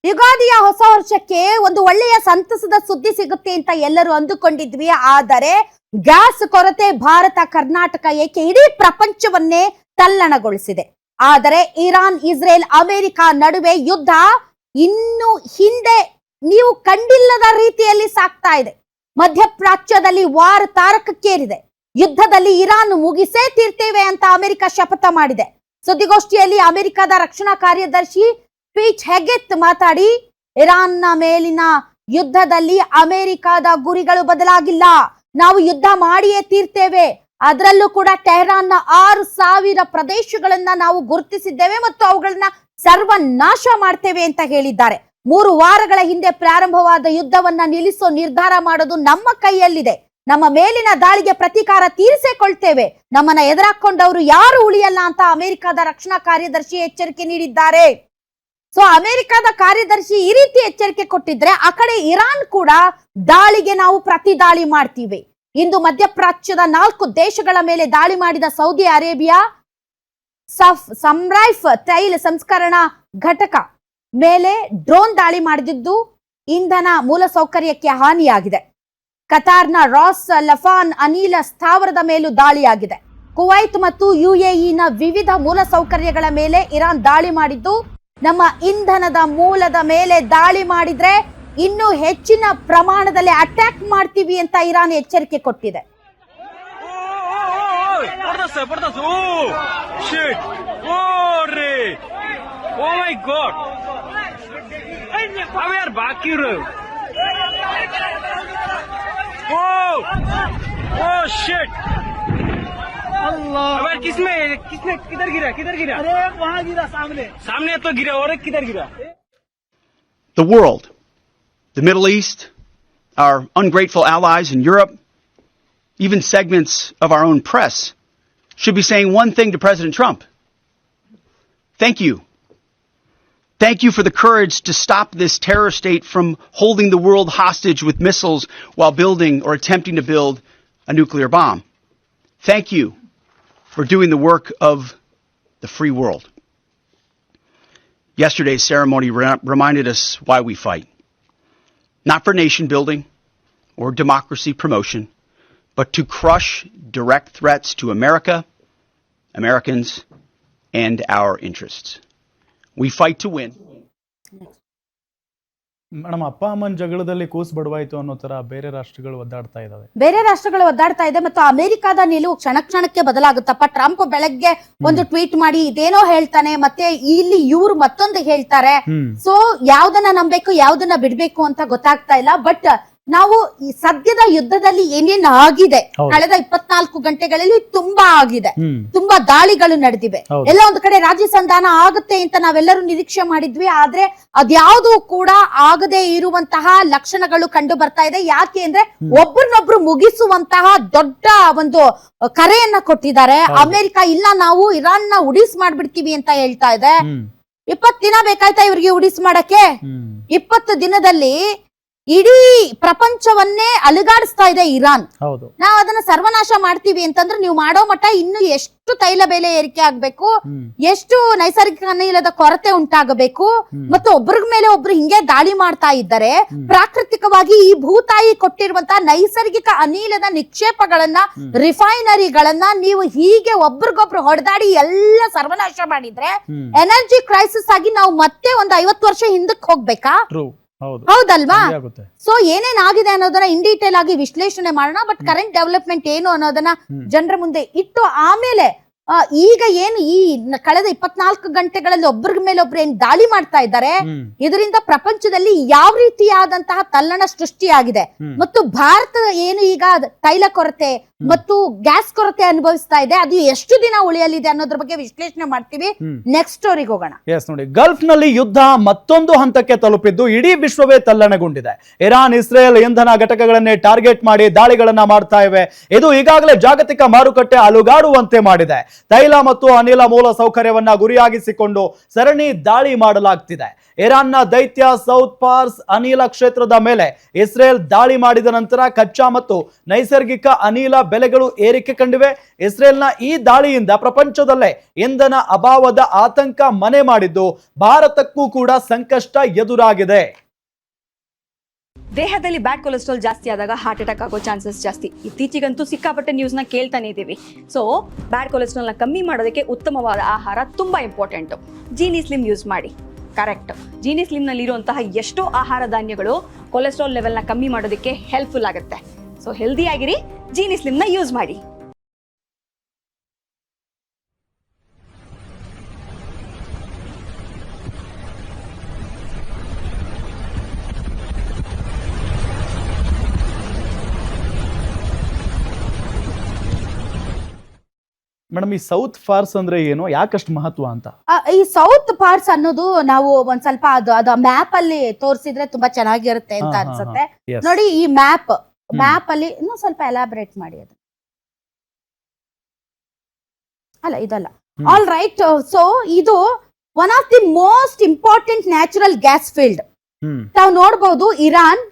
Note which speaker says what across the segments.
Speaker 1: ಯುಗಾದಿಯ ಹೊಸ ವರ್ಷಕ್ಕೆ ಒಂದು ಒಳ್ಳೆಯ ಸಂತಸದ ಸುದ್ದಿ ಸಿಗುತ್ತೆ ಅಂತ ಎಲ್ಲರೂ ಅಂದುಕೊಂಡಿದ್ವಿ. ಆದರೆ ಗ್ಯಾಸ್ ಕೊರತೆ ಭಾರತ ಕರ್ನಾಟಕ ಏಕೆ ಇಡೀ ಪ್ರಪಂಚವನ್ನೇ ತಲ್ಲಣಗೊಳಿಸಿದೆ. ಆದರೆ ಇರಾನ್, ಇಸ್ರೇಲ್, ಅಮೆರಿಕ ನಡುವೆ ಯುದ್ಧ ಇನ್ನು ಹಿಂದೆ ನೀವು ಕಂಡಿಲ್ಲದ ರೀತಿಯಲ್ಲಿ ಸಾಗ್ತಾ ಇದೆ. ಮಧ್ಯಪ್ರಾಚ್ಯದಲ್ಲಿ ವಾರ್ ತಾರಕಕ್ಕೇರಿದೆ. ಯುದ್ಧದಲ್ಲಿ ಇರಾನ್ ಮುಗಿಸೇ ತೀರ್ತೇವೆ ಅಂತ ಅಮೆರಿಕ ಶಪಥ ಮಾಡಿದೆ. ಸುದ್ದಿಗೋಷ್ಠಿಯಲ್ಲಿ ಅಮೆರಿಕದ ರಕ್ಷಣಾ ಕಾರ್ಯದರ್ಶಿ ಪೀಟ್ ಹೆಗೆತ್ ಮಾತಾಡಿ, ಇರಾನ್ನ ಮೇಲಿನ ಯುದ್ಧದಲ್ಲಿ ಅಮೆರಿಕದ ಗುರಿಗಳು ಬದಲಾಗಿಲ್ಲ, ನಾವು ಯುದ್ಧ ಮಾಡಿಯೇ ತೀರ್ತೇವೆ. ಅದರಲ್ಲೂ ಕೂಡ ಟೆಹರಾನ್ನ 6,000 ಪ್ರದೇಶಗಳನ್ನ ನಾವು ಗುರುತಿಸಿದ್ದೇವೆ ಮತ್ತು ಅವುಗಳನ್ನ ಸರ್ವನಾಶ ಮಾಡ್ತೇವೆ ಅಂತ ಹೇಳಿದ್ದಾರೆ. 3 ವಾರಗಳ ಹಿಂದೆ ಪ್ರಾರಂಭವಾದ ಯುದ್ಧವನ್ನ ನಿಲ್ಲಿಸೋ ನಿರ್ಧಾರ ಮಾಡೋದು ನಮ್ಮ ಕೈಯಲ್ಲಿದೆ. ನಮ್ಮ ಮೇಲಿನ ದಾಳಿಗೆ ಪ್ರತೀಕಾರ ತೀರಿಸಿಕೊಳ್ತೇವೆ. ನಮ್ಮನ್ನ ಎದುರಾಕೊಂಡವರು ಯಾರು ಉಳಿಯಲ್ಲ ಅಂತ ಅಮೆರಿಕದ ರಕ್ಷಣಾ ಕಾರ್ಯದರ್ಶಿ ಎಚ್ಚರಿಕೆ ನೀಡಿದ್ದಾರೆ. ಸೊ ಅಮೆರಿಕದ ಕಾರ್ಯದರ್ಶಿ ಈ ರೀತಿ ಎಚ್ಚರಿಕೆ ಕೊಟ್ಟಿದ್ರೆ, ಆ ಕಡೆ ಇರಾನ್ ಕೂಡ ದಾಳಿಗೆ ನಾವು ಪ್ರತಿ ದಾಳಿ ಮಾಡ್ತೀವಿ. ಇಂದು ಮಧ್ಯಪ್ರಾಚ್ಯದ 4 ದೇಶಗಳ ಮೇಲೆ ದಾಳಿ ಮಾಡಿದ ಸೌದಿ ಅರೇಬಿಯಾ ಸಮ್ರೈಫ್ ತೈಲ ಸಂಸ್ಕರಣಾ ಘಟಕ ಮೇಲೆ ಡ್ರೋನ್ ದಾಳಿ ಮಾಡಿದ್ದು ಇಂಧನ ಮೂಲಸೌಕರ್ಯಕ್ಕೆ ಹಾನಿಯಾಗಿದೆ. ಕತಾರ್ನ ರಾಸ್ ಲಫಾನ್ ಅನಿಲ ಸ್ಥಾವರದ ಮೇಲೂ ದಾಳಿಯಾಗಿದೆ. ಕುವೈತ್ ಮತ್ತು ಯುಎಇನ ವಿವಿಧ ಮೂಲಸೌಕರ್ಯಗಳ ಮೇಲೆ ಇರಾನ್ ದಾಳಿ ಮಾಡಿದ್ದು, ನಮ್ಮ ಇಂಧನದ ಮೂಲದ ಮೇಲೆ ದಾಳಿ ಮಾಡಿದ್ರೆ ಇನ್ನೂ ಹೆಚ್ಚಿನ ಪ್ರಮಾಣದಲ್ಲಿ ಅಟ್ಯಾಕ್ ಮಾಡ್ತೀವಿ ಅಂತ ಇರಾನ್ ಎಚ್ಚರಿಕೆ ಕೊಟ್ಟಿದೆ.
Speaker 2: किधर गिरा अरे वहां गिरा, सामने तो गिरा और किधर गिरा.
Speaker 3: The world, the Middle East, our ungrateful allies in Europe, even segments of our own press should be saying one thing to President Trump. Thank you. Thank you for the courage to stop this terror state from holding the world hostage with missiles while building or attempting to build a nuclear bomb. Thank you for doing the work of the free world. Yesterday's ceremony reminded us why we fight. Not for nation building or democracy promotion, but to crush direct threats to America, Americans, and our interests. We fight to win.
Speaker 4: Madam, ಅಪ್ಪ ಅಮ್ಮನ ಜಗಳದಲ್ಲಿ ಕೂಸು ಬಡವಾಯ್ತು ಅನ್ನೋ ತರ ಬೇರೆ ರಾಷ್ಟ್ರಗಳು ಒದ್ದಾಡ್ತಾ
Speaker 1: ಇದೆ ಮತ್ತು ಅಮೆರಿಕದ ನಿಲುವು ಕ್ಷಣಕ್ಕೆ ಬದಲಾಗುತ್ತಪ್ಪ. ಟ್ರಂಪ್ ಬೆಳಗ್ಗೆ ಒಂದು ಟ್ವೀಟ್ ಮಾಡಿ ಇದೇನೋ ಹೇಳ್ತಾನೆ, ಮತ್ತೆ ಇಲ್ಲಿ ಇವ್ರು ಮತ್ತೊಂದು ಹೇಳ್ತಾರೆ. ಸೊ ಯಾವ್ದನ್ನ ನಂಬೇಕು ಯಾವ್ದನ್ನ ಬಿಡ್ಬೇಕು ಅಂತ ಗೊತ್ತಾಗ್ತಾ ಇಲ್ಲ. ಬಟ್ ನಾವು ಈ ಸದ್ಯದ ಯುದ್ಧದಲ್ಲಿ ಏನೇನ್ ಆಗಿದೆ, ಕಳೆದ 24 ಗಂಟೆಗಳಲ್ಲಿ ತುಂಬಾ ಆಗಿದೆ, ತುಂಬಾ ದಾಳಿಗಳು ನಡೆದಿವೆ. ಎಲ್ಲ ಒಂದು ಕಡೆ ರಾಜ್ಯ ಸಂಧಾನ ಆಗುತ್ತೆ ಅಂತ ನಾವೆಲ್ಲರೂ ನಿರೀಕ್ಷೆ ಮಾಡಿದ್ವಿ. ಆದ್ರೆ ಅದ್ಯಾವುದು ಕೂಡ ಆಗದೆ ಇರುವಂತಹ ಲಕ್ಷಣಗಳು ಕಂಡು ಬರ್ತಾ ಇದೆ. ಯಾಕೆ ಅಂದ್ರೆ ಒಬ್ಬರನ್ನೊಬ್ರು ಮುಗಿಸುವಂತಹ ದೊಡ್ಡ ಒಂದು ಕರೆಯನ್ನ ಕೊಟ್ಟಿದ್ದಾರೆ. ಅಮೆರಿಕ ಇಲ್ಲ, ನಾವು ಇರಾನ್ ನ ಉಡಿಸ್ ಮಾಡ್ಬಿಡ್ತೀವಿ ಅಂತ ಹೇಳ್ತಾ ಇದೆ. 20 ದಿನ ಬೇಕಾಯ್ತಾ ಇವ್ರಿಗೆ ಉಡಿಸ್ ಮಾಡಕ್ಕೆ? 20 ದಿನದಲ್ಲಿ ಇಡೀ ಪ್ರಪಂಚವನ್ನೇ ಅಲುಗಾಡಿಸ್ತಾ ಇದೆ ಇರಾನ್. ನಾವು ಅದನ್ನ ಸರ್ವನಾಶ ಮಾಡ್ತೀವಿ ಅಂತಂದ್ರೆ ನೀವು ಮಾಡೋ ಮಟ್ಟ ಇನ್ನು ಎಷ್ಟು ತೈಲ ಬೆಲೆ ಏರಿಕೆ ಆಗ್ಬೇಕು, ಎಷ್ಟು ನೈಸರ್ಗಿಕ ಅನಿಲದ ಕೊರತೆ ಉಂಟಾಗಬೇಕು, ಮತ್ತು ಒಬ್ಬರ ಮೇಲೆ ಒಬ್ರು ಹಿಂಗೆ ದಾಳಿ ಮಾಡ್ತಾ ಇದ್ದಾರೆ. ಪ್ರಾಕೃತಿಕವಾಗಿ ಈ ಭೂತಾಯಿ ಕೊಟ್ಟಿರುವಂತಹ ನೈಸರ್ಗಿಕ ಅನಿಲದ ನಿಕ್ಷೇಪಗಳನ್ನ, ರಿಫೈನರಿಗಳನ್ನ ನೀವು ಹೀಗೆ ಒಬ್ರಿಗೊಬ್ರು ಹೊಡೆದಾಡಿ ಎಲ್ಲ ಸರ್ವನಾಶ ಮಾಡಿದ್ರೆ ಎನರ್ಜಿ ಕ್ರೈಸಿಸ್ ಆಗಿ ನಾವು ಮತ್ತೆ ಒಂದು 50 ವರ್ಷ ಹಿಂದಕ್ಕೆ ಹೋಗ್ಬೇಕಾ? ಹೌದಲ್ವಾ? ಸೊ ಏನೇನಾಗಿದೆ ಅನ್ನೋದನ್ನ ಇನ್ ಡೀಟೇಲ್ ಆಗಿ ವಿಶ್ಲೇಷಣೆ ಮಾಡೋಣ. ಬಟ್ ಕರೆಂಟ್ ಡೆವಲಪ್ಮೆಂಟ್ ಏನು ಅನ್ನೋದನ್ನ ಜನರ ಮುಂದೆ ಇಟ್ಟು ಆಮೇಲೆ ಈಗ ಏನು ಈ ಕಳೆದ 24 ಗಂಟೆಗಳಲ್ಲಿ ಒಬ್ಬರ ಮೇಲೆ ಒಬ್ರು ಏನ್ ದಾಳಿ ಮಾಡ್ತಾ ಇದ್ದಾರೆ, ಇದರಿಂದ ಪ್ರಪಂಚದಲ್ಲಿ ಯಾವ ರೀತಿಯಾದಂತಹ ತಲ್ಲಣ ಸೃಷ್ಟಿಯಾಗಿದೆ ಮತ್ತು ಭಾರತ ಏನು ಈಗ ತೈಲ ಕೊರತೆ ಮತ್ತು ಗ್ಯಾಸ್ ಕೊರತೆ ಅನುಭವಿಸ್ತಾ ಇದೆ, ಅದು ಎಷ್ಟು ದಿನ ಉಳಿಯಲಿದೆ ಅನ್ನೋದ್ರ ಬಗ್ಗೆ ವಿಶ್ಲೇಷಣೆ ಮಾಡ್ತೀವಿ. ನೆಕ್ಸ್ಟ್ ಸ್ಟೋರಿಗೆ ಹೋಗೋಣ.
Speaker 4: ನೋಡಿ, ಗಲ್ಫ್ ನಲ್ಲಿ ಯುದ್ಧ ಮತ್ತೊಂದು ಹಂತಕ್ಕೆ ತಲುಪಿದ್ದು ಇಡೀ ವಿಶ್ವವೇ ತಲ್ಲಣಗೊಂಡಿದೆ. ಇರಾನ್, ಇಸ್ರೇಲ್ ಇಂಧನ ಘಟಕಗಳನ್ನೇ ಟಾರ್ಗೆಟ್ ಮಾಡಿ ದಾಳಿಗಳನ್ನ ಮಾಡ್ತಾ ಇವೆ. ಇದು ಈಗಾಗಲೇ ಜಾಗತಿಕ ಮಾರುಕಟ್ಟೆ ಅಲುಗಾಡುವಂತೆ ಮಾಡಿದೆ. ತೈಲ ಮತ್ತು ಅನಿಲ ಮೂಲ ಸೌಕರ್ಯವನ್ನ ಗುರಿಯಾಗಿಸಿಕೊಂಡು ಸರಣಿ ದಾಳಿ ಮಾಡಲಾಗ್ತಿದೆ. ಇರಾನ್ನ ದೈತ್ಯ ಸೌತ್ ಪಾರ್ಸ್ ಅನಿಲ ಕ್ಷೇತ್ರದ ಮೇಲೆ ಇಸ್ರೇಲ್ ದಾಳಿ ಮಾಡಿದ ನಂತರ ಕಚ್ಚಾ ಮತ್ತು ನೈಸರ್ಗಿಕ ಅನಿಲ ಬೆಲೆಗಳು ಏರಿಕೆ ಕಂಡಿವೆ. ಇಸ್ರೇಲ್ನ ಈ ದಾಳಿಯಿಂದ ಪ್ರಪಂಚದಲ್ಲೇ ಇಂಧನ ಅಭಾವದ ಆತಂಕ ಮನೆ ಮಾಡಿದ್ದು ಭಾರತಕ್ಕೂ ಕೂಡ ಸಂಕಷ್ಟ ಎದುರಾಗಿದೆ.
Speaker 5: ದೇಹದಲ್ಲಿ ಬ್ಯಾಡ್ ಕೊಲೆಸ್ಟ್ರಾಲ್ ಜಾಸ್ತಿ ಆದಾಗ ಹಾರ್ಟ್ ಅಟ್ಯಾಕ್ ಆಗೋ ಚಾನ್ಸಸ್ ಜಾಸ್ತಿ. ಇತ್ತೀಚೆಗಂತೂ ಸಿಕ್ಕಾಪಟ್ಟೆ ನ್ಯೂಸ್ನ ಕೇಳ್ತಾನೆ ಇದ್ದೀವಿ. ಸೊ ಬ್ಯಾಡ್ ಕೊಲೆಸ್ಟ್ರಾಲ್ನ ಕಮ್ಮಿ ಮಾಡೋದಕ್ಕೆ ಉತ್ತಮವಾದ ಆಹಾರ ತುಂಬ ಇಂಪಾರ್ಟೆಂಟು. ಜೀನಿ ಸ್ಲಿಮ್ ಯೂಸ್ ಮಾಡಿ. ಕರೆಕ್ಟ್, ಜೀನಿ ಸ್ಲಿಮ್ನಲ್ಲಿರುವಂತಹ ಎಷ್ಟೋ ಆಹಾರ ಧಾನ್ಯಗಳು ಕೊಲೆಸ್ಟ್ರಾಲ್ ಲೆವೆಲ್ನ ಕಮ್ಮಿ ಮಾಡೋದಕ್ಕೆ ಹೆಲ್ಪ್ಫುಲ್ ಆಗುತ್ತೆ. ಸೊ ಹೆಲ್ದಿ ಆಗಿರಿ, ಜೀನಿ ಸ್ಲಿಮ್ನ ಯೂಸ್ ಮಾಡಿ.
Speaker 4: ಮೇಡಮ್, ಈ ಸೌತ್ ಫಾರ್ಸ್ ಅಂದ್ರೆ ಏನು, ಯಾಕಷ್ಟು ಮಹತ್ವ ಅಂತ?
Speaker 1: ಈ ಸೌತ್ ಪಾರ್ಟ್ಸ್ ಅನ್ನೋದು ನಾವು ಒಂದ್ ಸ್ವಲ್ಪ ಅದು ಮ್ಯಾಪ್ ಅಲ್ಲಿ ತೋರಿಸಿದ್ರೆ ತುಂಬಾ ಚೆನ್ನಾಗಿರುತ್ತೆ ಅಂತ ಅನ್ಸುತ್ತೆ.
Speaker 4: Yes.
Speaker 1: ನೋಡಿ, ಈ ಮ್ಯಾಪ್ ಅಲ್ಲಿ ಇನ್ನೂ ಸ್ವಲ್ಪ ಎಲಾಬ್ರೇಟ್ ಮಾಡಿ ಅದು. ಅಲ್ಲ, ಇದಲ್ಲ. All right. ಸೊ ಇದು one of the most important natural gas field. ತಾವು ನೋಡ್ಬೋದು, ಇರಾನ್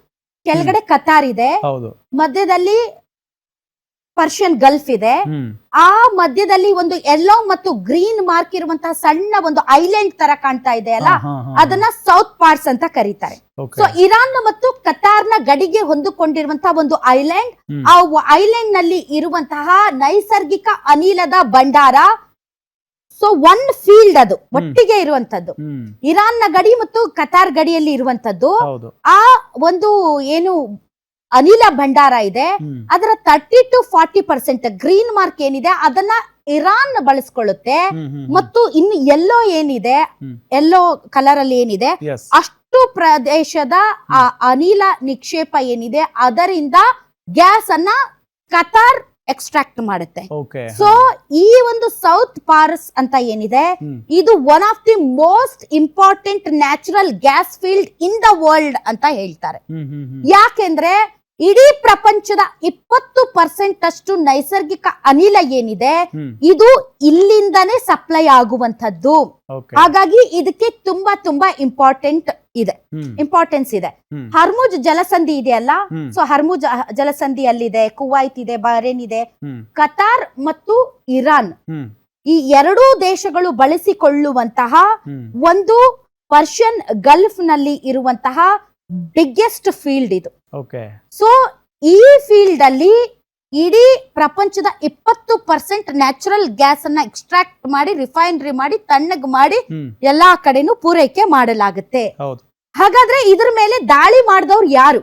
Speaker 1: ಕೆಳಗಡೆ ಕತಾರ್ ಇದೆ,
Speaker 4: ಹೌದು,
Speaker 1: ಮಧ್ಯದಲ್ಲಿ ಪರ್ಷಿಯನ್ ಗಲ್ಫ್ ಇದೆ, ಆ ಮಧ್ಯದಲ್ಲಿ ಒಂದು ಯೆಲ್ಲೋ ಮತ್ತು ಗ್ರೀನ್ ಮಾರ್ಕ್ ಇರುವಂತಹ ಸಣ್ಣ ಒಂದು ಐಲ್ಯಾಂಡ್ ತರ ಕಾಣ್ತಾ ಇದೆ ಅಲ್ಲ, ಅದನ್ನ ಸೌತ್ ಪಾರ್ಟ್ಸ್ ಅಂತ ಕರೀತಾರೆ. ಸೊ ಇರಾನ್ ಮತ್ತು ಕತಾರ್ನ ಗಡಿಗೆ ಹೊಂದಿಕೊಂಡಿರುವಂತಹ ಒಂದು ಐಲ್ಯಾಂಡ್, ಆ ಐಲ್ಯಾಂಡ್ ನಲ್ಲಿ ಇರುವಂತಹ ನೈಸರ್ಗಿಕ ಅನಿಲದ ಭಂಡಾರ. ಸೊ ಒನ್ ಫೀಲ್ಡ್ ಅದು ಒಟ್ಟಿಗೆ ಇರುವಂತದ್ದು. ಇರಾನ್ನ ಗಡಿ ಮತ್ತು ಕತಾರ್ ಗಡಿಯಲ್ಲಿ ಇರುವಂತದ್ದು. ಆ ಒಂದು ಏನು ಅನಿಲ ಭಂಡಾರ ಇದೆ, ಅದರ 30 to 40% ಗ್ರೀನ್ ಮಾರ್ಕ್ ಏನಿದೆ ಅದನ್ನ ಇರಾನ್ ಬಳಸ್ಕೊಳ್ಳುತ್ತೆ. ಮತ್ತು ಇನ್ನು ಎಲ್ಲೋ ಏನಿದೆ, ಎಲ್ಲೋ ಕಲರ್ ಅಲ್ಲಿ ಏನಿದೆ, ಅಷ್ಟು ಪ್ರದೇಶದ ಆ ಅನಿಲ ನಿಕ್ಷೇಪ ಏನಿದೆ ಅದರಿಂದ ಗ್ಯಾಸ್ ಅನ್ನ ಕತಾರ್ ಎಕ್ಸ್ಟ್ರಾಕ್ಟ್ ಮಾಡುತ್ತೆ. ಸೊ ಈ ಒಂದು ಸೌತ್ ಪಾರ್ಸ್ ಅಂತ ಏನಿದೆ, ಇದು one of the most important natural gas field in the world ಅಂತ ಹೇಳ್ತಾರೆ. ಯಾಕೆಂದ್ರೆ ಇಡೀ ಪ್ರಪಂಚದ 20% ಅಷ್ಟು ನೈಸರ್ಗಿಕ ಅನಿಲ ಏನಿದೆ ಇದು ಇಲ್ಲಿಂದಾನೇ ಸಪ್ಲೈ ಆಗುವಂತದ್ದು. ಹಾಗಾಗಿ ಇದಕ್ಕೆ ತುಂಬಾ ತುಂಬಾ ಇಂಪಾರ್ಟೆನ್ಸ್ ಇದೆ. ಹರ್ಮುಜ್ ಜಲಸಂಧಿ ಇದೆಯಲ್ಲ, ಸೊ ಹರ್ಮುಜ್ ಜಲಸಂಧಿ ಅಲ್ಲಿದೆ, ಕುವೈತ್ ಇದೆ, ಬಹರೇನ್ ಇದೆ, ಕತಾರ್ ಮತ್ತು ಇರಾನ್, ಈ ಎರಡೂ ದೇಶಗಳು ಬಳಸಿಕೊಳ್ಳುವಂತಹ ಒಂದು ಪರ್ಷಿಯನ್ ಗಲ್ಫ್ ನಲ್ಲಿ ಇರುವಂತಹ ಬಿಗ್ಗೆಸ್ಟ್ ಫೀಲ್ಡ್ ಇದು. ಸೊ ಈ ಫೀಲ್ಡ್ ಅಲ್ಲಿ ಇಡೀ ಪ್ರಪಂಚದ 20% ನ್ಯಾಚುರಲ್ ಗ್ಯಾಸ್ ಅನ್ನ ಎಕ್ಸ್ಟ್ರಾಕ್ಟ್ ಮಾಡಿ, ರಿಫೈನರಿ ಮಾಡಿ, ತಣ್ಣಗ್ ಮಾಡಿ ಎಲ್ಲಾ ಕಡೆನೂ ಪೂರೈಕೆ ಮಾಡಲಾಗುತ್ತೆ. ಹಾಗಾದ್ರೆ ಇದ್ರ ಮೇಲೆ ದಾಳಿ ಮಾಡಿದವ್ರು ಯಾರು?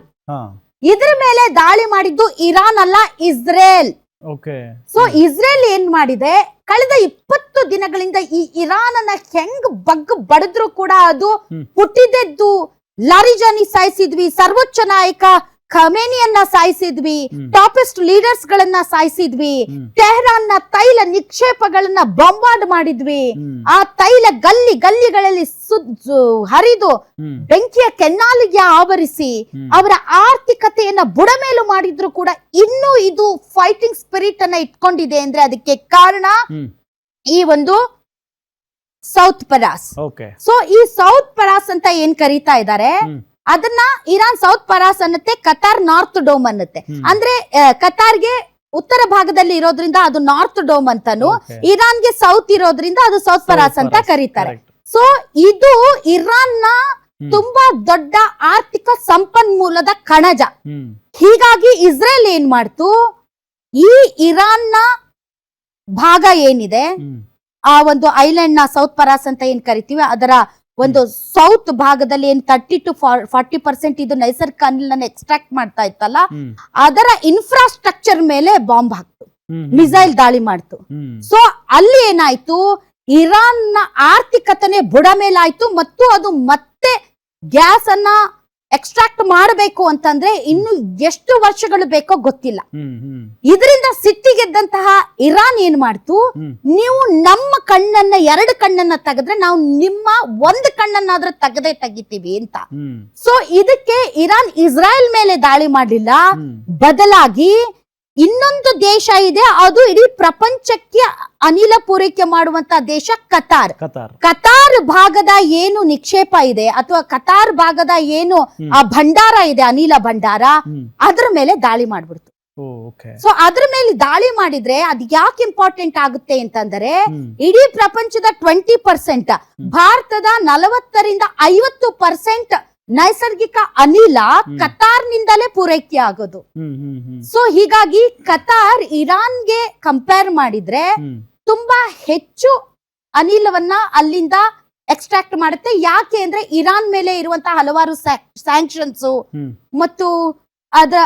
Speaker 1: ಇದ್ರ ಮೇಲೆ ದಾಳಿ ಮಾಡಿದ್ದು ಇರಾನ್ ಅಲ್ಲ, ಇಸ್ರೇಲ್. ಸೊ ಇಸ್ರೇಲ್ ಏನ್ ಮಾಡಿದೆ, ಕಳೆದ 20 ದಿನಗಳಿಂದ ಈ ಇರಾನ್ ಅನ್ನ ಹೆಂಗ್ ಬಡಿದ್ರು ಕೂಡ ಅದು ಹುಟ್ಟಿದೆದ್ದು ಲಾರಿಜಾನಿ ಸಾಯಿಸಿದ್ವಿ, ಸರ್ವೋಚ್ಚ ನಾಯಕ ಖಮೇನಿಯನ್ನ ಸಾಯಿಸಿದ್ವಿ, ಟಾಪೆಸ್ಟ್ ಲೀಡರ್ಸ್ ಗಳನ್ನ ಸಾಯಿಸಿದ್ವಿ, ಟೆಹರಾನ್ ನ ತೈಲ ನಿಕ್ಷೇಪಗಳನ್ನ ಬಾಂಬಾರ್ಡ್ ಮಾಡಿದ್ವಿ, ಆ ತೈಲ ಗಲ್ಲಿಗಳಲ್ಲಿ ಹರಿದು ಬೆಂಕಿಯ ಕೆನ್ನಾಲಿಗೆ ಆವರಿಸಿ ಅವರ ಆರ್ಥಿಕತೆಯನ್ನ ಬುಡಮೇಲು ಮಾಡಿದ್ರು ಕೂಡ ಇನ್ನೂ ಇದು ಫೈಟಿಂಗ್ ಸ್ಪಿರಿಟ್ ಅನ್ನ ಇಟ್ಕೊಂಡಿದೆ ಅಂದ್ರೆ ಅದಕ್ಕೆ ಕಾರಣ ಈ ಒಂದು ಸೌತ್ ಪರಾಸ್. ಸೊ ಈ ಸೌತ್ ಪರಾಸ್ ಅಂತ ಏನ್ ಕರೀತಾ ಇದ್ದಾರೆ, ಅದನ್ನ ಇರಾನ್ ಸೌತ್ ಪರಾಸ್ ಅನ್ನತ್ತೆ, ಕತಾರ್ ನಾರ್ತ್ ಡೋಮ್ ಅನ್ನತ್ತೆ. ಅಂದ್ರೆ ಕತಾರ್ಗೆ ಉತ್ತರ ಭಾಗದಲ್ಲಿ ಇರೋದ್ರಿಂದ ಅದು ನಾರ್ತ್ ಡೋಮ್ ಅಂತಾನು, ಇರಾನ್ಗೆ ಸೌತ್ ಇರೋದ್ರಿಂದ ಅದು ಸೌತ್ ಪರಾಸ್ ಅಂತ ಕರೀತಾರೆ. ಸೊ ಇದು ಇರಾನ್ ನ ತುಂಬಾ ದೊಡ್ಡ ಆರ್ಥಿಕ ಸಂಪನ್ಮೂಲದ ಕಣಜ. ಹೀಗಾಗಿ ಇಸ್ರೇಲ್ ಏನ್ ಮಾಡ್ತು, ಈ ಇರಾನ್ ನ ಭಾಗ ಏನಿದೆ, ಆ ಒಂದು ಐಲ್ಯಾಂಡ್ ನ ಸೌತ್ ಪರಾಸ್ ಅಂತ ಏನ್ ಕರಿತೀವಿ, ಅದರ ಒಂದು ಸೌತ್ ಭಾಗದಲ್ಲಿ ಏನ್ 30 to 40% ಇದು ನೈಸರ್ಗಿಕ ಅನಿಲನ್ನ ಎಕ್ಸ್ಟ್ರಾಕ್ಟ್ ಮಾಡ್ತಾ ಇತ್ತಲ್ಲ, ಅದರ ಇನ್ಫ್ರಾಸ್ಟ್ರಕ್ಚರ್ ಮೇಲೆ ಬಾಂಬ್ ಹಾಕ್ತು, ಮಿಸೈಲ್ ದಾಳಿ ಮಾಡ್ತು. ಸೊ ಅಲ್ಲಿ ಏನಾಯ್ತು, ಇರಾನ್ ನ ಆರ್ಥಿಕತೆನೆ ಬುಡ ಮೇಲಾಯ್ತು ಮತ್ತು ಅದು ಮತ್ತೆ ಗ್ಯಾಸ್ ಅನ್ನ ಎಕ್ಸ್ಟ್ರಾಕ್ಟ್ ಮಾಡಬೇಕು ಅಂತಂದ್ರೆ ಇನ್ನು ಎಷ್ಟು ವರ್ಷಗಳು ಬೇಕೋ ಗೊತ್ತಿಲ್ಲ. ಇದರಿಂದ ಸಿಟ್ಟಿಗೆದ್ದಂತಹ ಇರಾನ್ ಏನ್ ಮಾಡ್ತು, ನೀವು ನಮ್ಮ ಕಣ್ಣನ್ನ 2 ಕಣ್ಣನ್ನ ತೆಗೆದ್ರೆ ನಾವು ನಿಮ್ಮ 1 ಕಣ್ಣನ್ನಾದ್ರೂ ತೆಗಿತೀವಿ ಅಂತ. ಸೊ ಇದಕ್ಕೆ ಇರಾನ್ ಇಸ್ರಾಯೇಲ್ ಮೇಲೆ ದಾಳಿ ಮಾಡಲಿಲ್ಲ, ಬದಲಾಗಿ ಇನ್ನೊಂದು ದೇಶ ಇದೆ, ಅದು ಇಡೀ ಪ್ರಪಂಚಕ್ಕೆ ಅನಿಲ ಪೂರೈಕೆ ಮಾಡುವಂತ ದೇಶ ಕತಾರ್. ಕತಾರ್ ಭಾಗದ ಏನು ನಿಕ್ಷೇಪ ಇದೆ ಅಥವಾ ಕತಾರ್ ಭಾಗದ ಏನು ಆ ಭಂಡಾರ ಇದೆ, ಅನಿಲ ಭಂಡಾರ, ಅದ್ರ ಮೇಲೆ ದಾಳಿ ಮಾಡ್ಬಿಡ್ತು. ಸೊ ಅದ್ರ ಮೇಲೆ ದಾಳಿ ಮಾಡಿದ್ರೆ ಅದು ಯಾಕೆ ಇಂಪಾರ್ಟೆಂಟ್ ಆಗುತ್ತೆ ಅಂತಂದ್ರೆ, ಇಡೀ ಪ್ರಪಂಚದ 20%, ಭಾರತದ 40-50% ನೈಸರ್ಗಿಕ ಅನಿಲ ಕತಾರ್ನಿಂದಲೇ ಪೂರೈಕೆ ಆಗೋದು. ಸೊ ಹೀಗಾಗಿ ಕತಾರ್ ಇರಾನ್ಗೆ ಕಂಪೇರ್ ಮಾಡಿದ್ರೆ ತುಂಬಾ ಹೆಚ್ಚು ಅನಿಲವನ್ನ ಅಲ್ಲಿಂದ ಎಕ್ಸ್ಟ್ರಾಕ್ಟ್ ಮಾಡುತ್ತೆ. ಯಾಕೆ ಅಂದ್ರೆ ಇರಾನ್ ಮೇಲೆ ಇರುವಂತಹ ಹಲವಾರು ಸ್ಯಾಂಕ್ಷನ್ಸ್ ಮತ್ತು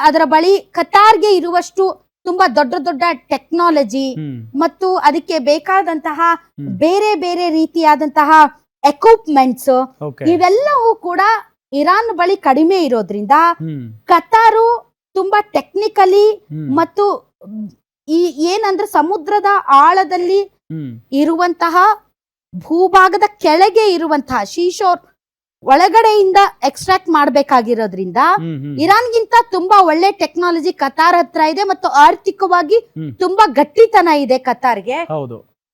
Speaker 1: ಅದರ ಬಳಿ ಕತಾರ್ಗೆ ಇರುವಷ್ಟು ತುಂಬಾ ದೊಡ್ಡ ದೊಡ್ಡ ಟೆಕ್ನಾಲಜಿ ಮತ್ತು ಅದಕ್ಕೆ ಬೇಕಾದಂತಹ ಬೇರೆ ಬೇರೆ ರೀತಿಯಾದಂತಹ ಎಕ್ವಿಪ್ಮೆಂಟ್ಸ್ ಇವೆಲ್ಲವೂ ಕೂಡ ಇರಾನ್ ಬಳಿ ಕಡಿಮೆ ಇರೋದ್ರಿಂದ ಕತಾರು ತುಂಬಾ ಟೆಕ್ನಿಕಲಿ ಮತ್ತು ಈ ಏನಂದ್ರೆ ಸಮುದ್ರದ ಆಳದಲ್ಲಿ ಇರುವಂತಹ ಭೂಭಾಗದ ಕೆಳಗೆ ಇರುವಂತಹ ಶೀಶೋರ್ ಒಳಗಡೆಯಿಂದ ಎಕ್ಸ್ಟ್ರಾಕ್ಟ್ ಮಾಡ್ಬೇಕಾಗಿರೋದ್ರಿಂದ ಇರಾನ್ಗಿಂತ ತುಂಬಾ ಒಳ್ಳೆ ಟೆಕ್ನಾಲಜಿ ಕತಾರ್ ಹತ್ರ ಇದೆ ಮತ್ತು ಆರ್ಥಿಕವಾಗಿ ತುಂಬಾ ಗಟ್ಟಿತನ ಇದೆ ಕತಾರ್ಗೆ.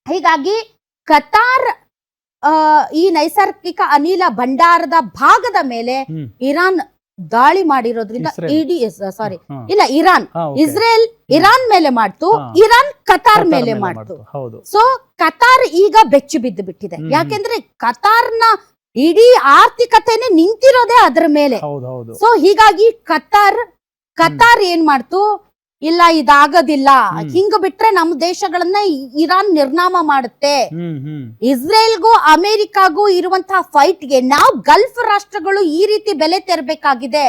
Speaker 1: ಹೀಗಾಗಿ ಕತಾರ್ ಈ ನೈಸರ್ಗಿಕ ಅನಿಲ ಭಂಡಾರದ ಭಾಗದ ಮೇಲೆ ಇರಾನ್ ದಾಳಿ ಮಾಡಿರೋದ್ರಿಂದ ಇಸ್ರೇಲ್ ಇರಾನ್ ಮೇಲೆ ಮಾಡ್ತು, ಇರಾನ್ ಕತಾರ್ ಮೇಲೆ ಮಾಡ್ತು. ಸೊ ಕತಾರ್ ಈಗ ಬೆಚ್ಚು ಬಿದ್ದು ಬಿಟ್ಟಿದೆ. ಯಾಕೆಂದ್ರೆ ಕತಾರ್ನ ಇಡೀ ಆರ್ಥಿಕತೆನೆ ನಿಂತಿರೋದೇ ಅದ್ರ ಮೇಲೆ. ಸೊ ಹೀಗಾಗಿ ಕತಾರ್ ಏನ್ ಮಾಡ್ತು, ಇಲ್ಲ ಇದಾಗೋದಿಲ್ಲ, ಹಿಂಗ ಬಿಟ್ರೆ ನಮ್ಮ ದೇಶಗಳನ್ನ ಇರಾನ್ ನಿರ್ನಾಮ ಮಾಡುತ್ತೆ. ಇಸ್ರೇಲ್ಗೂ ಅಮೆರಿಕಾಗೂ ಇರುವಂತಹ ಫೈಟ್ಗೆ ನಾವು ಗಲ್ಫ್ ರಾಷ್ಟ್ರಗಳು ಈ ರೀತಿ ಬೆಲೆ ತೆರಬೇಕಾಗಿದೆ.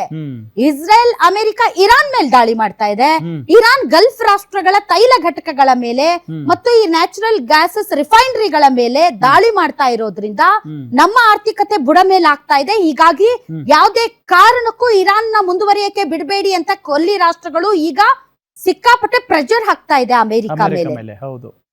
Speaker 1: ಇಸ್ರೇಲ್ ಅಮೆರಿಕ ಇರಾನ್ ಮೇಲೆ ದಾಳಿ ಮಾಡ್ತಾ ಇದೆ, ಇರಾನ್ ಗಲ್ಫ್ ರಾಷ್ಟ್ರಗಳ ತೈಲ ಘಟಕಗಳ ಮೇಲೆ ಮತ್ತು ಈ ನ್ಯಾಚುರಲ್ ಗ್ಯಾಸಸ್ ರಿಫೈನರಿಗಳ ಮೇಲೆ ದಾಳಿ ಮಾಡ್ತಾ ಇರೋದ್ರಿಂದ ನಮ್ಮ ಆರ್ಥಿಕತೆ ಬುಡ ಮೇಲೆ ಆಗ್ತಾ ಇದೆ. ಹೀಗಾಗಿ ಯಾವುದೇ ಕಾರಣಕ್ಕೂ ಇರಾನ್ ನ ಮುಂದುವರಿಯಕ್ಕೆ ಬಿಡಬೇಡಿ ಅಂತ ಕೊಲ್ಲಿ ರಾಷ್ಟ್ರಗಳು ಈಗ ಸಿಕ್ಕಾಪಟ್ಟೆ ಪ್ರೆಷರ್ ಹಾಕ್ತಾ ಇದೆ ಅಮೆರಿಕ ಮೇಲೆ.